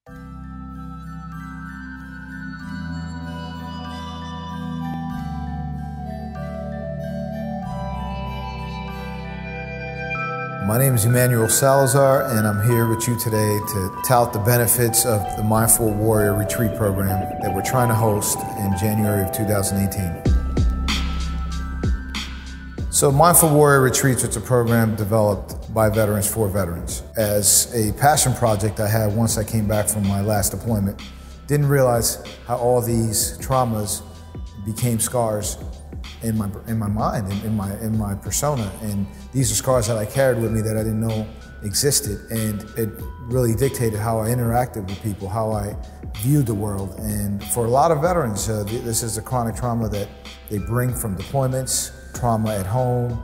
My name is Emmanuel Salazar, and I'm here with you today to tout the benefits of the Mindful Warrior Retreat program that we're trying to host in January of 2018. So Mindful Warrior Retreats is a program developed by veterans for veterans. As a passion project I had once I came back from my last deployment, didn't realize how all these traumas became scars in my mind, in my persona, and these are scars that I carried with me that I didn't know existed, and it really dictated how I interacted with people, how I viewed the world. And for a lot of veterans, this is a chronic trauma that they bring from deployments, trauma at home.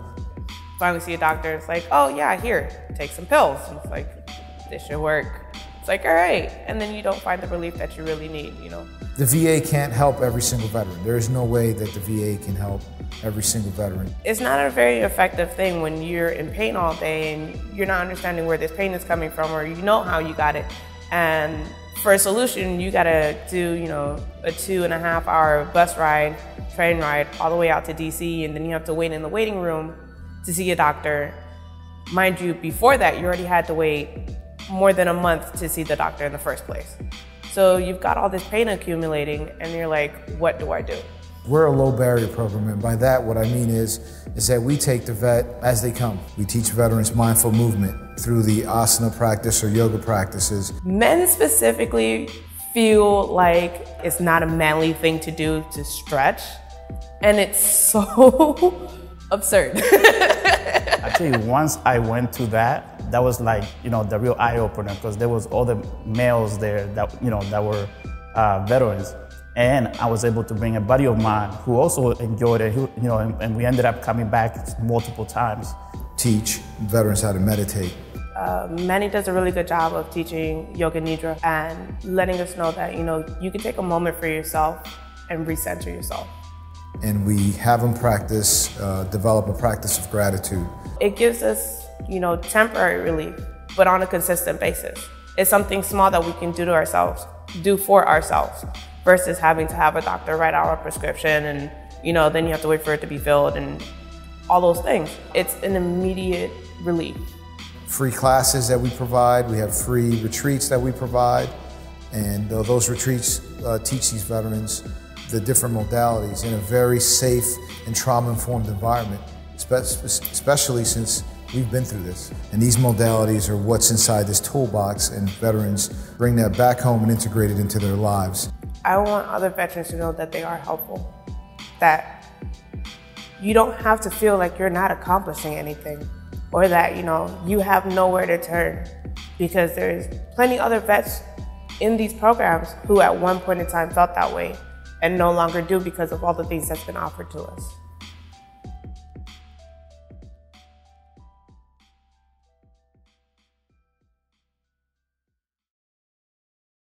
Finally see a doctor, it's like, oh yeah, here, take some pills. And it's like, this should work. It's like, all right, and then you don't find the relief that you really need, you know? The VA can't help every single veteran. There is no way that the VA can help every single veteran. It's not a very effective thing when you're in pain all day and you're not understanding where this pain is coming from, or you know how you got it. And for a solution, you gotta do, you know, a 2.5 hour bus ride, train ride, all the way out to DC, and then you have to wait in the waiting room to see a doctor. Mind you, before that, you already had to wait more than a month to see the doctor in the first place. So you've got all this pain accumulating, and you're like, what do I do? We're a low barrier program, and by that what I mean is that we take the vet as they come. We teach veterans mindful movement through the asana practice or yoga practices. Men specifically feel like it's not a manly thing to do to stretch, and it's so absurd. Actually, once I went to that was like, you know, the real eye-opener, because there was all the males there that, you know, that were veterans. And I was able to bring a buddy of mine who also enjoyed it, you know, and we ended up coming back multiple times. Teach veterans how to meditate. Manny does a really good job of teaching Yoga Nidra and letting us know that, you know, you can take a moment for yourself and recenter yourself. And we have them practice, develop a practice of gratitude. It gives us, you know, temporary relief, but on a consistent basis. It's something small that we can do to ourselves, do for ourselves, versus having to have a doctor write out a prescription and, you know, then you have to wait for it to be filled and all those things. It's an immediate relief. Free classes that we provide, we have free retreats that we provide, and those retreats teach these veterans the different modalities in a very safe and trauma-informed environment, especially since we've been through this. And these modalities are what's inside this toolbox, and veterans bring that back home and integrate it into their lives. I want other veterans to know that they are helpful, that you don't have to feel like you're not accomplishing anything, or that, you know, you have nowhere to turn, because there's plenty other vets in these programs who at one point in time felt that way and no longer do because of all the things that's been offered to us.